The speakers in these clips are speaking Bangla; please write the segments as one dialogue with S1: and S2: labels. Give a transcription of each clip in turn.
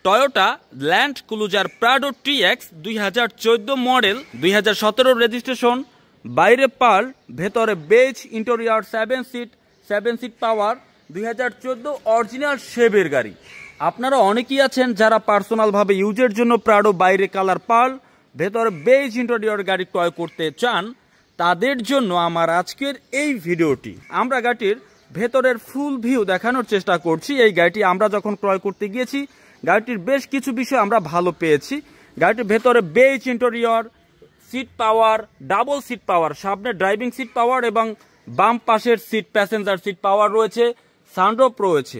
S1: Toyota Land Cruiser Prado TX 2014 model, 2017 registration, বাইরে পাল, ভেতরে beige, interior 7 seat power, 2014 original শেপের গাড়ি। আপনারা অনেকেই আছেন যারা পার্সোনালভাবে ইউজের জন্য প্রাডো বাইরে কালার পাল, ভেতরে বেজ ইন্টেরিয়র গাড়ি ক্রয় করতে চান, তাদের জন্য আমার আজকের এই ভিডিওটি। আমরা গাড়িটির ভেতরের ফুল ভিউ দেখানোর চেষ্টা করছি। এই গাড়িটি আমরা যখন ক্রয় করতে গিয়েছি, গাড়িটির বেশ কিছু বিষয় আমরা ভালো পেয়েছি। গাড়িটির ভেতরে beige interior, seat power, double seat power, সামনে ড্রাইভিং সিট পাওয়ার এবং বাম পাশের সিট প্যাসেঞ্জার সিট পাওয়ার রয়েছে, সানরুফ রয়েছে।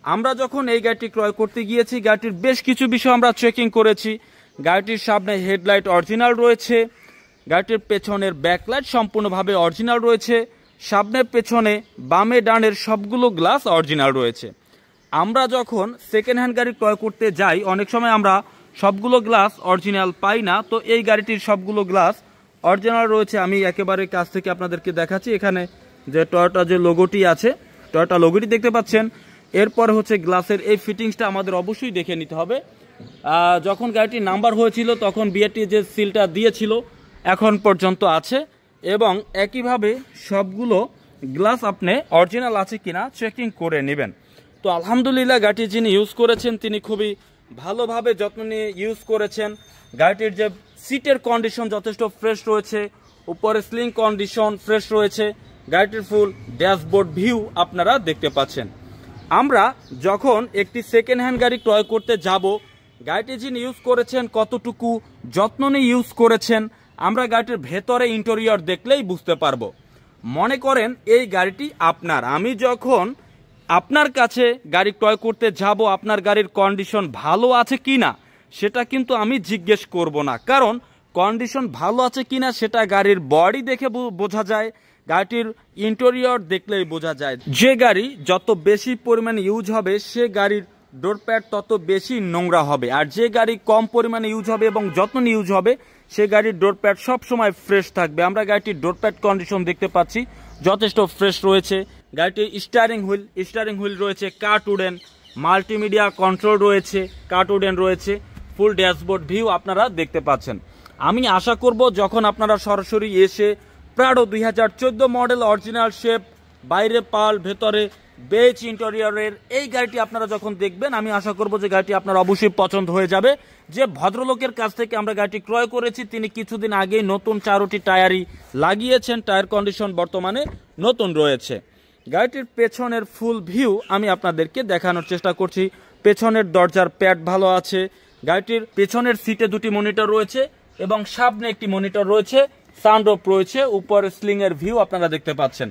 S1: আমরা যখন এই গাড়িটি ক্রয় করতে গিয়েছি, গাড়িটির বেশ কিছু বিষয় আমরা চেকিং করেছি। গাড়িটির সামনে হেডলাইট অরিজিনাল রয়েছে, গাড়িটির পেছনের ব্যাকলাইট সম্পূর্ণভাবে অরিজিনাল রয়েছে, সামনে পেছনে বামে ডানের সবগুলো গ্লাস অরিজিনাল রয়েছে। আমরা যখন সেকেন্ড হ্যান্ড গাড়ি ক্রয় করতে যাই, অনেক সময় আমরা সবগুলো গ্লাস অরিজিনাল পাই না, তো এই গাড়িটির সবগুলো গ্লাস অরিজিনাল রয়েছে। আমি একেবারে কাছ থেকে আপনাদেরকে দেখাচ্ছি। এখানে যে টয়োটা যে লোগোটি আছে, টয়োটা লোগোটি দেখতে পাচ্ছেন। এরপরে হচ্ছে গ্লাসের এই ফিটিংসটা আমাদের অবশ্যই দেখে নিতে হবে। যখন গাড়িটির নাম্বার হয়েছিল তখন বিআরটি যে সিলটা দিয়েছিল এখন পর্যন্ত আছে, এবং একইভাবে সবগুলো গ্লাস আপনি অরিজিনাল আছে কিনা চেকিং করে নেবেন। তো আলহামদুলিল্লাহ, গাড়িটি যিনি ইউজ করেছেন তিনি খুবই ভালোভাবে যত্ন নিয়ে ইউজ করেছেন। গাড়িটির যে সিটের কন্ডিশন যথেষ্ট ফ্রেশ রয়েছে, উপরে স্লিং কন্ডিশন ফ্রেশ রয়েছে। গাড়িটির ফুল ড্যাশবোর্ড ভিউ আপনারা দেখতে পাচ্ছেন। আমরা যখন একটি সেকেন্ড হ্যান্ড গাড়ি ক্রয় করতে যাব, গাড়িটি যিনি ইউজ করেছেন কতটুকু যত্ন নিয়ে ইউজ করেছেন আমরা গাড়িটির ভেতরে ইন্টেরিয়র দেখলেই বুঝতে পারবো। মনে করেন এই গাড়িটি আপনার, আমি যখন আপনার কাছে গাড়ি ক্রয় করতে যাব, আপনার গাড়ির কন্ডিশন ভালো আছে কিনা সেটা কিন্তু আমি জিজ্ঞেস করব না, কারণ কন্ডিশন ভালো আছে কিনা সেটা গাড়ির বডি দেখে বোঝা যায়, গাড়িটির ইন্টেরিয়র দেখলেই বোঝা যায়। যে গাড়ি যত বেশি পরিমাণে ইউজ হবে সে গাড়ির ডোর প্যাড তত বেশি নোংরা হবে, আর যে গাড়ি কম পরিমাণে ইউজ হবে এবং যত্ন নিয়ে ইউজ হবে সে গাড়ির ডোর প্যাড সবসময় ফ্রেশ থাকবে। আমরা গাড়িটির ডোর প্যাড কন্ডিশন দেখতে পাচ্ছি যথেষ্ট ফ্রেশ রয়েছে। গাড়িটির স্টিয়ারিং হুইল রয়েছে কাট উডেন, মাল্টিমিডিয়া কন্ট্রোল রয়েছে কাট উডেন রয়েছে, ফুল ড্যাশবোর্ড ভিউ আপনারা দেখতে পাচ্ছেন। আমি আশা করব যখন আপনারা সরাসরি এসে প্রাডো 2014 মডেল অরিজিনাল শেপ, বাইরে পাল, ভেতরে বেজ ইন্টেরিয়রের এই গাড়িটি আপনারা যখন দেখবেন, আমি আশা করব যে গাড়িটি আপনার অবশ্যই পছন্দ হয়ে যাবে। যে ভদ্রলোকের কাছ থেকে আমরা গাড়িটি ক্রয় করেছি তিনি কিছুদিন আগেই নতুন 4টি টায়ারই লাগিয়েছেন, টায়ার কন্ডিশন বর্তমানে নতুন রয়েছে। গাড়িটির পেছনের ফুল ভিউ আমি আপনাদেরকে দেখানোর চেষ্টা করছি। পেছনের দরজার প্যাড ভালো আছে, গাড়িটির পেছনের সিটে 2টি মনিটর রয়েছে এবং সামনে একটি মনিটর রয়েছে, সানরুফ রয়েছে, উপরে স্লিং এর ভিউ আপনারা দেখতে পাচ্ছেন।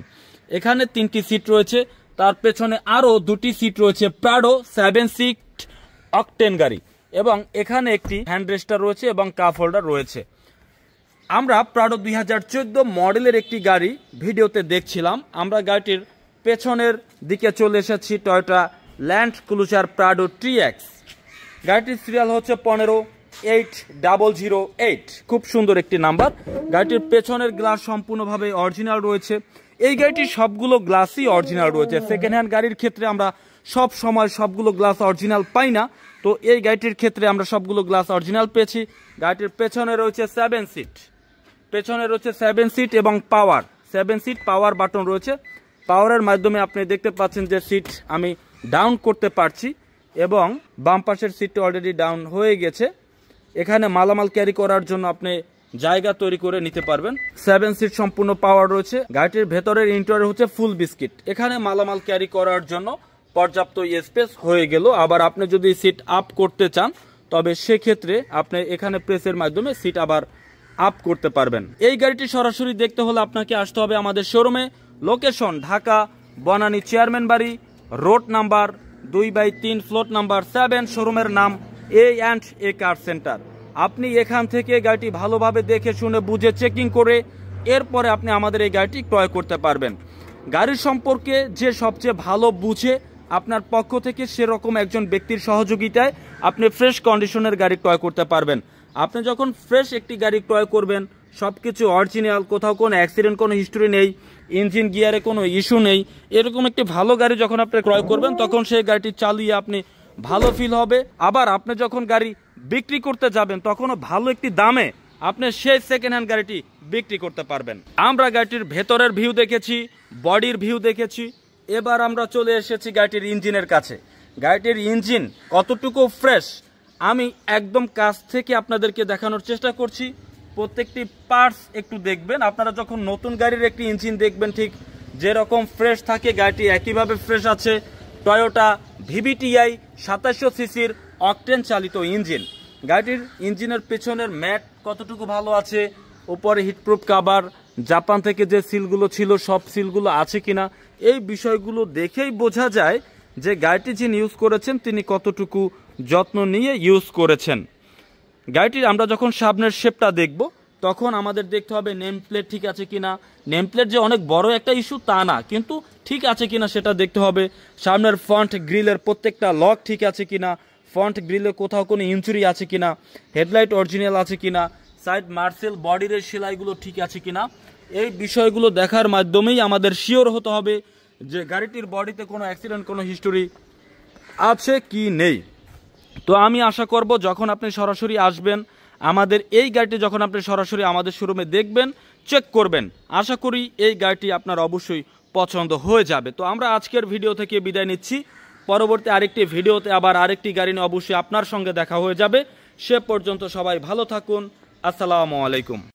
S1: এখানে 3টি সিট রয়েছে, তার পেছনে আরো 2টি সিট রয়েছে। প্রাডো 7 সিট অকটেন গাড়ি, এবং এখানে একটি হ্যান্ড রেস্টার রয়েছে এবং কাপ হোল্ডার রয়েছে। আমরা প্রাডো 2014 মডেলের একটি গাড়ি ভিডিওতে দেখছিলাম। আমরা গাড়িটির পেছনের দিকে চলে এসেছি, Toyota Land Cruiser Prado TX. গাড়িটির সিরিয়াল হচ্ছে 15808, খুব সুন্দর একটি নাম্বার। গাড়িটির পেছনের গ্লাস সম্পূর্ণভাবে অরিজিনাল রয়েছে। এই গাড়িটির সবগুলো গ্লাসই অরিজিনাল রয়েছে। সেকেন্ড হ্যান্ড গাড়ির ক্ষেত্রে আমরা সব সময় সবগুলো গ্লাস অরিজিনাল পাই না, তো এই গাড়িটির ক্ষেত্রে আমরা সবগুলো গ্লাস অরিজিনাল পেয়েছি। গাড়িটির পেছনে রয়েছে 7 সিট এবং 7 সিট পাওয়ার বাটন রয়েছে। পাওয়ারের মাধ্যমে আপনি দেখতে পাচ্ছেন যে সিট আমি ডাউন করতে পারছি, এবং বাম পাশের সিটটা অলরেডি ডাউন হয়ে গেছে। এখানে মালামাল ক্যারি করার জন্য আপনি জায়গা তৈরি করে নিতে পারবেন। 7 সিট সম্পূর্ণ পাওয়ার রয়েছে। গাড়িটির ভেতরের ইন্টেরিয়র হচ্ছে ফুল বিস্কিট, এখানে মালামাল ক্যারি করার জন্য পর্যাপ্ত স্পেস হয়ে গেল। আবার আপনি যদি সিট আপ করতে চান তবে সেক্ষেত্রে আপনি এখানে প্রেসের মাধ্যমে সিট আবার আপ করতে পারবেন। এই গাড়িটি সরাসরি দেখতে হলে আপনাকে আসতে হবে আমাদের শোরুমে। লোকেশন ঢাকা বনানী চেয়ারম্যান বাড়ি, রোড নাম্বার 2/3, ফ্লোর নাম্বার 7, শোরুমের নাম A&A কার সেন্টার। আপনি এখান থেকে গাড়িটি ভালোভাবে দেখে শুনে বুঝে চেকিং করে এরপরে আপনি আমাদের এই গাড়িটি ক্রয় করতে পারবেন। গাড়ির সম্পর্কে যে সবচেয়ে ভালো বুঝে আপনার পক্ষ থেকে সেরকম একজন ব্যক্তির সহযোগিতায় আপনি ফ্রেশ কন্ডিশনের গাড়ি ক্রয় করতে পারবেন। আপনি যখন ফ্রেশ একটি গাড়ি ক্রয় করবেন, সবকিছু অরিজিনাল, কোথাও কোনো অ্যাক্সিডেন্ট কোনো হিস্টোরি নেই, ইঞ্জিন গিয়ারে কোনো ইস্যু নেই, এরকম একটি ভালো গাড়ি যখন আপনি ক্রয় করবেন তখন সেই গাড়িটি চালিয়ে আপনি ভালো ফিল হবে। আবার আপনি যখন গাড়ি বিক্রি করতে যাবেন তখনও ভালো একটি দামে আপনি সেই সেকেন্ড হ্যান্ড গাড়িটি বিক্রি করতে পারবেন। আমরা গাড়িটির ভেতরের ভিউ দেখেছি, বডির ভিউ দেখেছি, এবার আমরা চলে এসেছি গাড়িটির ইঞ্জিনের কাছে। গাড়িটির ইঞ্জিন কতটুকু ফ্রেশ আমি একদম কাছ থেকে আপনাদেরকে দেখানোর চেষ্টা করছি। প্রত্যেকটি পার্টস একটু দেখবেন। আপনারা যখন নতুন গাড়ির একটি ইঞ্জিন দেখবেন ঠিক যেরকম ফ্রেশ থাকে গাড়িটি একইভাবে ফ্রেশ আছে। টয়োটা ভিভিটিআই 2700 সিসির অকটেন চালিত ইঞ্জিন। গাড়িটির ইঞ্জিনের পেছনের ম্যাট কতটুকু ভালো আছে, উপরে হিটপ্রুফ কাভার, জাপান থেকে যে সিলগুলো ছিল সব সিলগুলো আছে কিনা, এই বিষয়গুলো দেখেই বোঝা যায় যে গাড়িটি যিনি ইউজ করেছেন তিনি কতটুকু যত্ন নিয়ে ইউজ করেছেন। গাড়িটির আমরা যখন সামনের শেপটা দেখব তখন আমাদের দেখতে হবে নেম প্লেট ঠিক আছে কিনা। নেম প্লেট যে অনেক বড় একটা ইস্যু তা না, কিন্তু ঠিক আছে কিনা সেটা দেখতে হবে। সামনের ফ্রন্ট গ্রিলের প্রত্যেকটা লক ঠিক আছে কিনা, ফ্রন্ট গ্রিলে কোথাও কোনো ইঞ্জুরি আছে কিনা, হেডলাইট অরিজিনাল আছে কিনা, সাইড মার্সেল বডির সেলাইগুলো ঠিক আছে কিনা, এই বিষয়গুলো দেখার মাধ্যমেই আমাদের শিওর হতে হবে যে গাড়িটির বডিতে কোনো অ্যাক্সিডেন্ট, কোনো হিস্টোরি আছে কি নেই। তো আমি আশা করব যখন আপনি সরাসরি আসবেন, আমাদের এই গাড়িটি যখন আপনি সরাসরি আমাদের শোরুমে দেখবেন, চেক করবেন, আশা করি এই গাড়িটি আপনার অবশ্যই পছন্দ হয়ে যাবে। তো আমরা আজকের ভিডিও থেকে বিদায় নিচ্ছি। পরবর্তী আরেকটি ভিডিওতে আবার আরেকটি গাড়ি নিয়ে অবশ্যই আপনার সঙ্গে দেখা হয়ে যাবে। সে পর্যন্ত সবাই ভালো থাকুন। আসসালামু আলাইকুম।